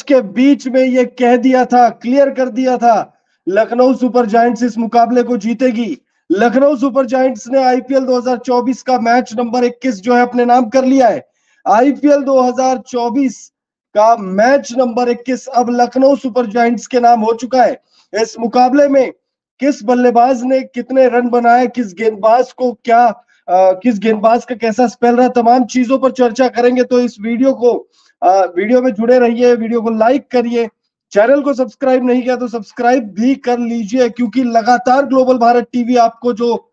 के बीच में ये कह दिया था, क्लियर कर दिया था, लखनऊ सुपर जायंट्स इस मुकाबले को जीतेगी। लखनऊ सुपर जायंट्स ने आईपीएल 2024 का मैच नंबर 21 जो है अपने नाम कर लिया है। आईपीएल 2024 का मैच नंबर 21 अब लखनऊ सुपर जायंट्स के नाम हो चुका है। इस मुकाबले में किस बल्लेबाज ने कितने रन बनाए, किस गेंदबाज को क्या किस गेंदबाज का कैसा स्पेल रहा, तमाम चीजों पर चर्चा करेंगे। तो इस वीडियो में जुड़े रहिए, वीडियो को लाइक करिए, चैनल को सब्सक्राइब नहीं किया तो सब्सक्राइब भी कर लीजिए, क्योंकि लगातार ग्लोबल भारत टीवी आपको जो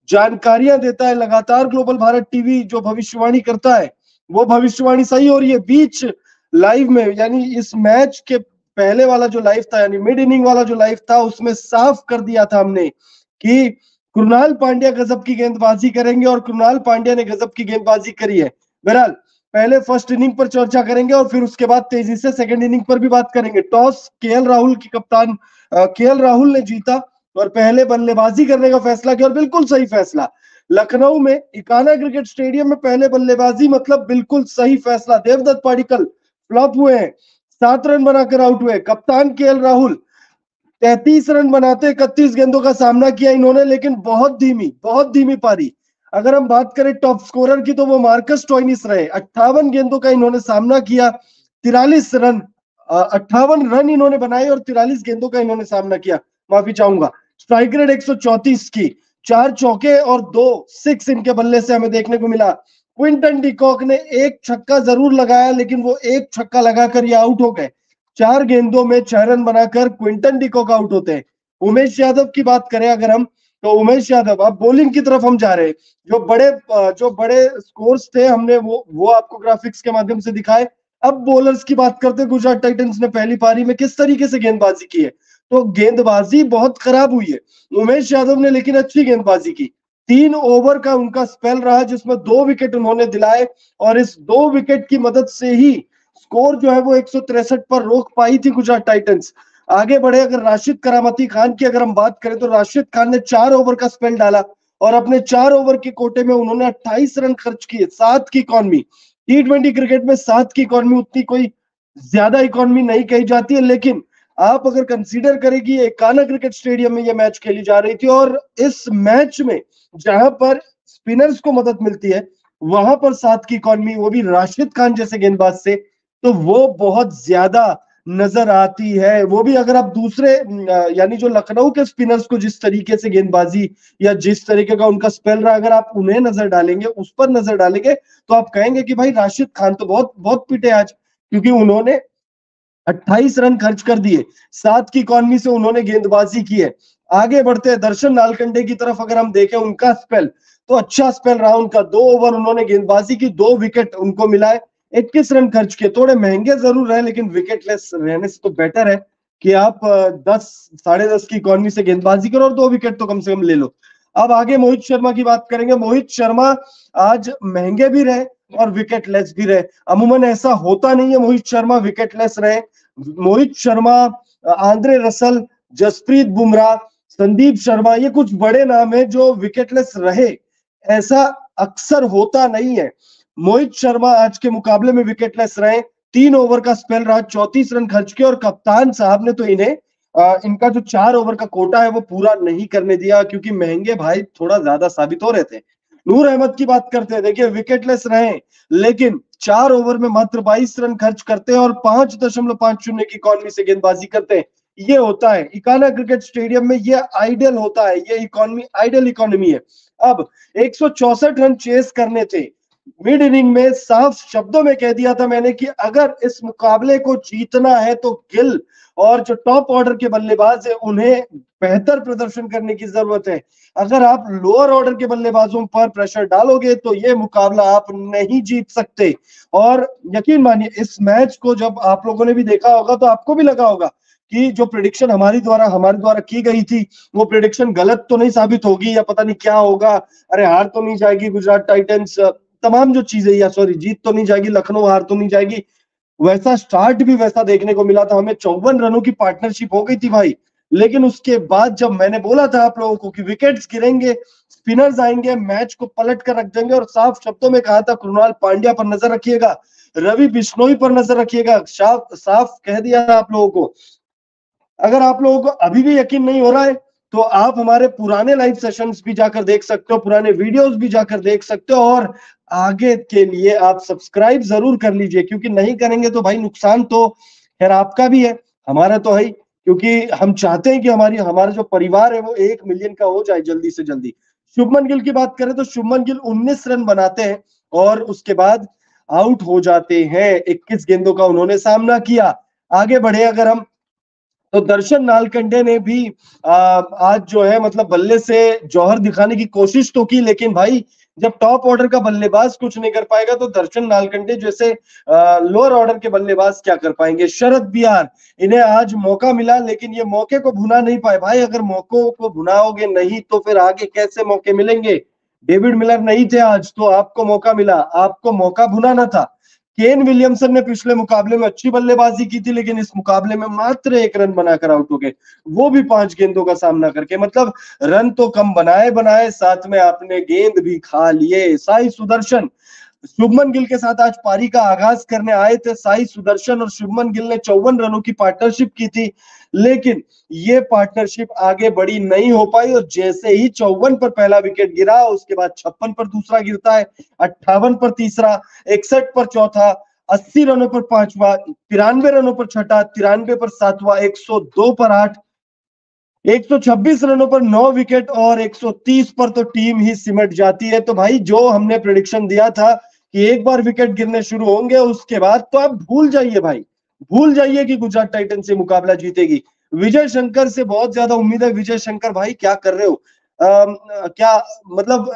जानकारियां देता है, लगातार ग्लोबल भारत टीवी जो भविष्यवाणी करता है वो भविष्यवाणी सही हो रही है। बीच लाइव में यानी इस मैच के पहले वाला जो लाइव था, यानी मिड इनिंग वाला जो लाइव था, उसमें साफ कर दिया था हमने कि कृणाल पांड्या गजब की गेंदबाजी करेंगे और कृणाल पांड्या ने गजब की गेंदबाजी करी है। बहरहाल पहले फर्स्ट इनिंग पर चर्चा करेंगे और फिर उसके बाद तेजी से सेकंड इनिंग पर भी बात करेंगे। टॉस केएल राहुल की कप्तान केएल राहुल ने जीता और पहले बल्लेबाजी करने का फैसला किया, और बिल्कुल सही फैसला। लखनऊ में इकाना क्रिकेट स्टेडियम में पहले बल्लेबाजी मतलब बिल्कुल सही फैसला। देवदत्त पाडिक्कल फ्लॉप हुए हैं, 7 रन बनाकर आउट हुए। कप्तान केएल राहुल 33 रन बनाते 31 गेंदों का सामना किया इन्होंने, लेकिन बहुत धीमी पारी। अगर हम बात करें टॉप स्कोरर की तो वो मार्कस स्टोइनिस रहे। 58 गेंदों का इन्होंने सामना किया, 43 रन 58 रन इन्होंने बनाए और 43 गेंदों का इन्होंने सामना किया, माफी चाहूंगा। स्ट्राइक रेट 134 की, 4 चौके और 2 सिक्स इनके बल्ले से हमें देखने को मिला। क्विंटन डिकॉक ने एक छक्का जरूर लगाया, लेकिन वो एक छक्का लगाकर ये आउट हो गए। 4 गेंदों में 6 रन बनाकर क्विंटन डिकॉक आउट होते हैं। उमेश यादव की बात करें अगर हम, तो उमेश यादव, अब बॉलिंग की तरफ हम जा रहे हैं। जो बड़े स्कोर्स थे हमने वो आपको ग्राफिक्स के माध्यम से दिखाए। अब बॉलर्स की बात करते हैं। गुजरात टाइटंस ने पहली पारी में किस तरीके से गेंदबाजी की है, तो गेंदबाजी बहुत खराब हुई है। उमेश यादव ने लेकिन अच्छी गेंदबाजी की। 3 ओवर का उनका स्पेल रहा जिसमें 2 विकेट उन्होंने दिलाए, और इस 2 विकेट की मदद से ही स्कोर जो है वो 163 पर रोक पाई थी गुजरात टाइटंस। आगे बढ़े, अगर राशिद करामती खान की अगर हम बात करें तो राशिद खान ने 4 ओवर का स्पेल डाला और अपने 4 ओवर के कोटे में उन्होंने 28 रन खर्च किए। 7 की इकॉनमी, T20 क्रिकेट में 7 की इकॉनमी उतनी कोई ज्यादा इकॉनमी नहीं कही जाती है, लेकिन आप अगर कंसीडर करें कि एकाना क्रिकेट स्टेडियम में यह मैच खेली जा रही थी और इस मैच में जहां पर स्पिनर्स को मदद मिलती है वहां पर 7 की इकॉनमी, वो भी राशिद खान जैसे गेंदबाज से, तो वो बहुत ज्यादा नजर आती है। वो भी अगर आप दूसरे यानी जो लखनऊ के स्पिनर्स को जिस तरीके से गेंदबाजी या जिस तरीके का उनका स्पेल रहा, अगर आप उन्हें नजर डालेंगे, उस पर नजर डालेंगे, तो आप कहेंगे कि भाई राशिद खान तो बहुत बहुत पिटे आज, क्योंकि उन्होंने 28 रन खर्च कर दिए, 7 की इकॉनमी से उन्होंने गेंदबाजी की है। आगे बढ़ते हैं दर्शन नालकंडे की तरफ, अगर हम देखें उनका स्पेल, तो अच्छा स्पेल रहा उनका। 2 ओवर उन्होंने गेंदबाजी की, 2 विकेट उनको मिला है, 21 रन खर्च किए। थोड़े महंगे जरूर रहे, लेकिन विकेटलेस रहने से तो बेटर है कि आप 10 साढ़े 10 की इकॉनमी से गेंदबाजी करो और 2 विकेट तो कम से कम ले लो। अब आगे मोहित शर्मा की बात करेंगे। मोहित शर्मा आज महंगे भी रहे और विकेटलेस भी रहे। अमूमन ऐसा होता नहीं है मोहित शर्मा विकेटलेस रहे। मोहित शर्मा, आंद्रे रसल, जसप्रीत बुमराह, संदीप शर्मा, ये कुछ बड़े नाम है जो विकेटलेस रहे, ऐसा अक्सर होता नहीं है। मोहित शर्मा आज के मुकाबले में विकेटलेस रहे। 3 ओवर का स्पेल रहा, 34 रन खर्च किए, और कप्तान साहब ने तो इन्हें इनका जो 4 ओवर का कोटा है वो पूरा नहीं करने दिया, क्योंकि महंगे भाई थोड़ा ज्यादा साबित हो रहे थे। नूर अहमद की बात करते हैं, देखिए विकेटलेस रहे लेकिन 4 ओवर में मात्र 22 रन खर्च करते हैं और 5.50 की इकॉनमी से गेंदबाजी करते हैं। ये होता है इकाना क्रिकेट स्टेडियम में, ये आइडियल होता है, ये इकॉनमी आइडियल इकॉनमी है। अब 164 रन चेस करने थे। मिड इनिंग में साफ शब्दों में कह दिया था मैंने कि अगर इस मुकाबले को जीतना है तो गिल और जो टॉप ऑर्डर के बल्लेबाज है उन्हें बेहतर प्रदर्शन करने की जरूरत है। अगर आप लोअर ऑर्डर के बल्लेबाजों पर प्रेशर डालोगे तो ये मुकाबला आप नहीं जीत सकते। और यकीन मानिए इस मैच को जब आप लोगों ने भी देखा होगा तो आपको भी लगा होगा कि जो प्रिडिक्शन हमारे द्वारा की गई थी वो प्रिडिक्शन गलत तो नहीं साबित होगी, या पता नहीं क्या होगा, अरे हार तो नहीं जाएगी गुजरात टाइटंस, तमाम जो चीजें, या सॉरी जीत तो नहीं जाएगी लखनऊ, हार तो नहीं जाएगी। वैसा स्टार्ट भी वैसा देखने को मिला था हमें। 54 रनों की पार्टनरशिप हो गई थी भाई, लेकिन उसके बाद जब मैंने बोला था आप लोगों को कि विकेट्स गिरेंगे, स्पिनर्स आएंगे, मैच को पलट कर रख देंगे, और साफ शब्दों में कहा था कृणाल पांड्या पर नजर रखिएगा, रवि बिश्नोई पर नजर रखिएगा। साफ साफ कह दिया था आप लोगों को। अगर आप लोगों को अभी भी यकीन नहीं हो रहा है तो आप हमारे पुराने लाइव सेशंस भी जाकर देख सकते हो, पुराने वीडियोस भी जाकर देख सकते हो, और आगे के लिए आप सब्सक्राइब जरूर कर लीजिए, क्योंकि नहीं करेंगे तो भाई नुकसान तो खैर आपका भी है, हमारा तो है ही, क्योंकि हम चाहते हैं कि हमारा जो परिवार है वो 1 मिलियन का हो जाए जल्दी से जल्दी। शुभमन गिल की बात करें तो शुभमन गिल 19 रन बनाते हैं और उसके बाद आउट हो जाते हैं। 21 गेंदों का उन्होंने सामना किया। आगे बढ़े अगर हम, तो दर्शन नालकंडे ने भी आज जो है मतलब बल्ले से जौहर दिखाने की कोशिश तो की, लेकिन भाई जब टॉप ऑर्डर का बल्लेबाज कुछ नहीं कर पाएगा तो दर्शन नालकंडे जैसे लोअर ऑर्डर के बल्लेबाज क्या कर पाएंगे। शरद बिहार, इन्हें आज मौका मिला लेकिन ये मौके को भुना नहीं पाए। भाई अगर मौकों को भुनाओगे नहीं तो फिर आगे कैसे मौके मिलेंगे। डेविड मिलर नहीं थे आज तो आपको मौका मिला, आपको मौका भुनाना था। केन विलियमसन ने पिछले मुकाबले में अच्छी बल्लेबाजी की थी लेकिन इस मुकाबले में मात्र 1 रन बनाकर आउट हो गए, वो भी 5 गेंदों का सामना करके। मतलब रन तो कम बनाए बनाए, साथ में आपने गेंद भी खा लिए। साई सुदर्शन शुभमन गिल के साथ आज पारी का आगाज करने आए थे। साई सुदर्शन और शुभमन गिल ने 54 रनों की पार्टनरशिप की थी, लेकिन ये पार्टनरशिप आगे बढ़ी नहीं हो पाई, और जैसे ही 54 पर पहला विकेट गिरा उसके बाद 56 पर दूसरा गिरता है, 58 पर तीसरा, 61 पर चौथा, 80 रनों पर पांचवा, 93 रनों पर छठा, 93 पर सातवां, 102 पर 8, 126 रनों पर 9 विकेट और 130 पर तो टीम ही सिमट जाती है। तो भाई जो हमने प्रेडिक्शन दिया था कि एक बार विकेट गिरने शुरू होंगे उसके बाद तो आप भूल जाइए भाई, भूल जाइए कि गुजरात टाइटंस से मुकाबला जीतेगी। विजय शंकर से बहुत ज्यादा उम्मीद है। विजय शंकर भाई क्या कर रहे हो? क्या मतलब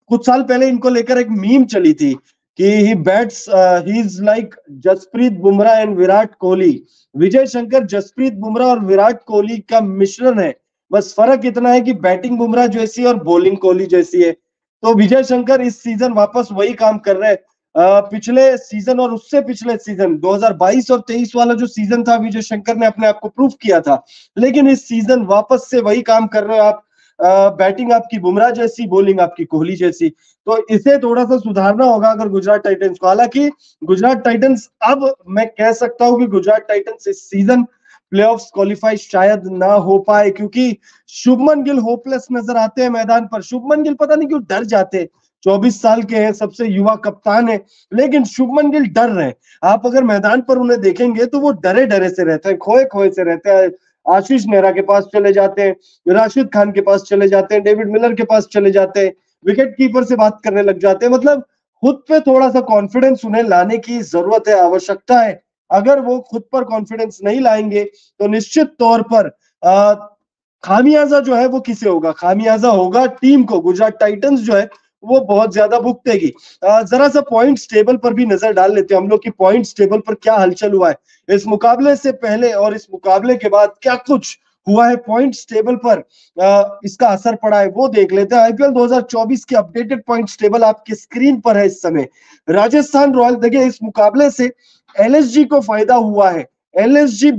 कुछ साल पहले इनको लेकर एक मीम चली थी कि he bats, he is like Jasprit Bumrah and Virat Kohli. Vijay Shankar Jasprit Bumrah और विराट कोहली का मिश्रण है, बस फर्क इतना है कि बैटिंग बुमराह जैसी है और बॉलिंग कोहली जैसी है। तो विजय शंकर इस सीजन वापस वही काम कर रहे हैं। पिछले सीजन और उससे पिछले सीजन 2022 और 23 वाला जो सीजन था विजय शंकर ने अपने आप को प्रूव किया था, लेकिन इस सीजन वापस से वही काम कर रहे हो आप। बैटिंग आपकी बुमराह जैसी, बॉलिंग आपकी कोहली जैसी। तो इसे थोड़ा सा सुधारना होगा अगर गुजरात टाइटंस को। हालांकि गुजरात टाइटंस, अब मैं कह सकता हूं कि गुजरात टाइटंस इस सीजन प्लेऑफ्स क्वालिफाई शायद ना हो पाए, क्योंकि शुभमन गिल होपलेस नजर आते हैं मैदान पर। शुभमन गिल पता नहीं क्यों डर जाते हैं। 24 साल के हैं, सबसे युवा कप्तान है, लेकिन शुभमन गिल डर रहे हैं। आप अगर मैदान पर उन्हें देखेंगे तो वो डरे डरे से रहते हैं, खोए खोए से रहते हैं। आशीष नेहरा के पास चले जाते हैं, राशिद खान के पास चले जाते हैं, डेविड मिलर के पास चले जाते हैं, विकेट कीपर से बात करने लग जाते हैं। मतलब खुद पे थोड़ा सा कॉन्फिडेंस उन्हें लाने की जरूरत है, आवश्यकता है। अगर वो खुद पर कॉन्फिडेंस नहीं लाएंगे तो निश्चित तौर पर खामियाजा जो है वो किसे होगा? खामियाजा होगा टीम को। गुजरात टाइटंस जो है वो बहुत ज्यादा भुगतेगी। जरा सा पॉइंट्स टेबल पर भी नजर डाल लेते हैं हम लोग कि पॉइंट्स टेबल पर क्या हलचल हुआ है इस मुकाबले से पहले और इस मुकाबले के बाद, क्या कुछ हुआ है पॉइंट्स टेबल पर, इसका असर पड़ा है वो देख लेते हैं। आईपीएल 2024 के अपडेटेड पॉइंट्स टेबल आपके स्क्रीन पर है इस समय। राजस्थान रॉयल, देखिए इस मुकाबले से एलएसजी को फायदा हुआ है। एलएसजी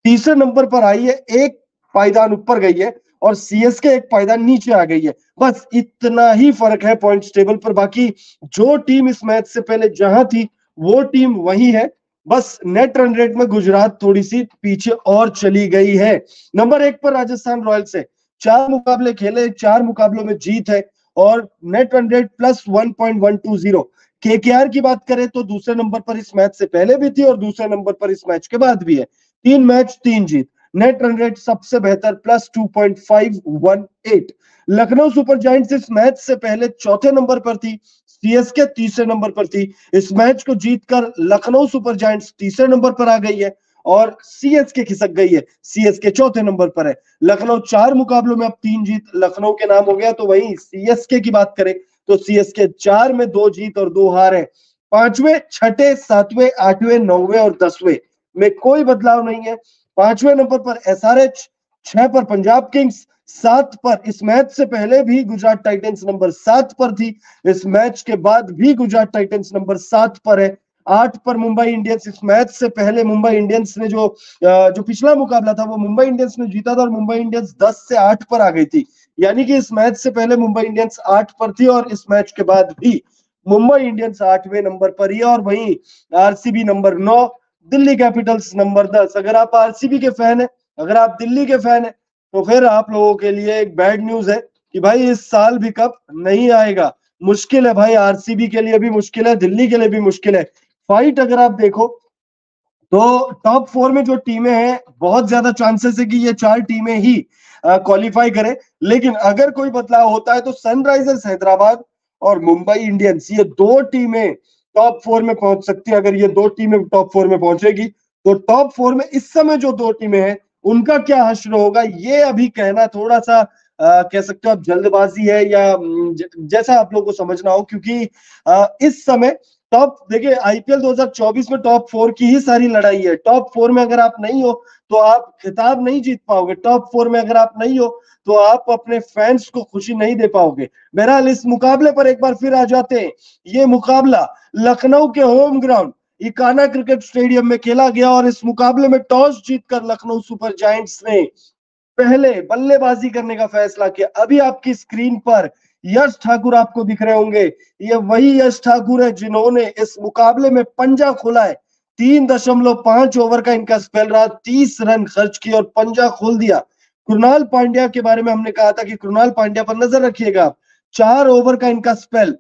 तीसरे नंबर पर आई है, एक पायदान ऊपर गई है, और सीएसके एक पायदान नीचे आ गई है। बस इतना ही फर्क है पॉइंट्स टेबल पर। बाकी जो टीम इस मैच से पहले जहां थी वो टीम वही है, बस नेट रन रेट में गुजरात थोड़ी सी पीछे और चली गई है। नंबर 1 पर राजस्थान रॉयल्स है, 4 मुकाबले खेले, 4 मुकाबलों में जीत है और net run rate plus 1.120। KKR की बात करें तो दूसरे नंबर पर इस मैच से पहले भी थी और दूसरे नंबर पर इस मैच के बाद भी है। 3 मैच 3 जीत, नेट रन रेट सबसे बेहतर प्लस 2.518। लखनऊ सुपर जायंट्स इस मैच से पहले चौथे नंबर पर थी, सीएसके तीसरे नंबर पर थी। इस मैच को जीतकर लखनऊ सुपर जायंट्स तीसरे नंबर पर आ गई है और सीएसके खिसक गई है, सीएसके चौथे नंबर पर है। लखनऊ 4 मुकाबलों में अब 3 जीत लखनऊ के नाम हो गया। तो वहीं सीएसके की बात करें तो सीएसके 4 में 2 जीत और 2 हार है। 5वें, 6ठे, 7वें, 8वें, 9वें और 10वें में कोई बदलाव नहीं है। 5वें नंबर पर एसआरएच, 6 पर पंजाब किंग्स, 7 पर, इस मैच से पहले भी गुजरात टाइटंस नंबर 7 पर थी, इस मैच के बाद भी गुजरात टाइटंस नंबर 7 पर है। 8 पर मुंबई इंडियंस, इस मैच से पहले मुंबई इंडियंस ने जो पिछला मुकाबला था वो मुंबई इंडियंस ने जीता था और मुंबई इंडियंस 10 से 8 पर आ गई थी, यानी कि इस मैच से पहले मुंबई इंडियंस 8 पर थी और इस मैच के बाद भी मुंबई इंडियंस 8वें नंबर पर ही है और वहीं RCB number 9, Delhi Capitals number 10। अगर आप आरसीबी के फैन है, अगर आप दिल्ली के फैन है, तो फिर आप लोगों के लिए एक बैड न्यूज है कि भाई इस साल भी कप नहीं आएगा। मुश्किल है भाई, आरसीबी के लिए भी मुश्किल है, दिल्ली के लिए भी मुश्किल है। फाइट अगर आप देखो तो टॉप 4 में जो टीमें हैं, बहुत ज्यादा चांसेस है कि ये 4 टीमें ही क्वालिफाई करें। लेकिन अगर कोई बदलाव होता है तो सनराइजर्स हैदराबाद और मुंबई इंडियंस, ये 2 टीमें टॉप 4 में पहुंच सकती है। अगर ये 2 टीमें टॉप 4 में पहुंचेगी तो टॉप 4 में इस समय जो 2 टीमें हैं उनका क्या हश्र होगा, ये अभी कहना थोड़ा सा कह सकते हो आप जल्दबाजी है, या जैसा आप लोगों को समझना हो। क्योंकि इस समय टॉप, देखिए आईपीएल 2024 में टॉप 4 की ही सारी लड़ाई है। टॉप 4 में अगर आप नहीं हो तो आप खिताब नहीं जीत पाओगे। टॉप 4 में अगर आप नहीं हो तो आप अपने फैंस को खुशी नहीं दे पाओगे। बहरहाल इस मुकाबले पर एक बार फिर आ जाते हैं। ये मुकाबला लखनऊ के home ground Ekana cricket stadium में खेला गया और इस मुकाबले में टॉस जीतकर लखनऊ सुपर जायंट्स ने पहले बल्लेबाजी करने का फैसला किया। अभी आपकी स्क्रीन पर यश ठाकुर आपको दिख रहे होंगे, ये वही यश ठाकुर है जिन्होंने इस मुकाबले में पंजा खोला है। 3.5 ओवर का इनका स्पेल रहा, 30 रन खर्च किए और पंजा खोल दिया। कृणाल पांड्या के बारे में हमने कहा था कि कृणाल पांड्या पर नजर रखिएगा आप। 4 ओवर का इनका स्पेल,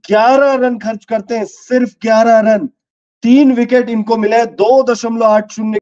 11 रन खर्च करते हैं, सिर्फ 11 रन, 3 विकेट इनको मिले, 2.80